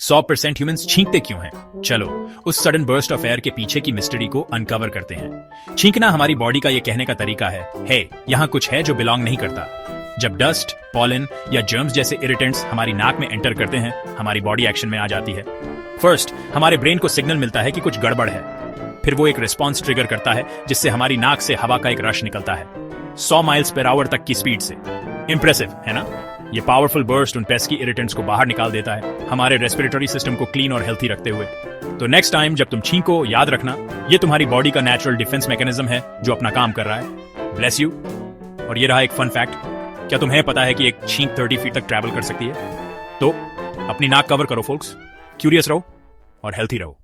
100% humans छींकते क्यों हैं? चलो उस सडन बर्स्ट ऑफ एयर के पीछे की मिस्ट्री को अनकवर करते हैं। छींकना हमारी बॉडी का ये कहने का तरीका है, हे यहाँ कुछ है जो बिलोंग नहीं करता। जब डस्ट, पॉलन या जर्म्स जैसे इरिटेंट्स हमारी नाक में एंटर करते हैं, हमारी बॉडी एक्शन में आ जाती है। फर्स्ट हमारे ब्रेन को सिग्नल मिलता है कि कुछ गड़बड़ है, फिर वो एक रिस्पॉन्स ट्रिगर करता है जिससे हमारी नाक से हवा का एक रश निकलता है 100 माइल्स पर आवर तक की स्पीड से। इंप्रेसिव है ना? ये पावरफुल बर्स्ट उन पेस्की इरिटेंट्स को बाहर निकाल देता है, हमारे रेस्पिरेटरी सिस्टम को क्लीन और हेल्थी रखते हुए। तो नेक्स्ट टाइम जब तुम छींको, याद रखना ये तुम्हारी बॉडी का नेचुरल डिफेंस मैकेनिज्म है जो अपना काम कर रहा है। Bless you. और ये रहा एक फन फैक्ट, क्या तुम्हें पता है कि एक छींक 30 फीट तक ट्रैवल कर सकती है? तो अपनी नाक कवर करो फोल्क्स, क्यूरियस रहो और हेल्थी रहो।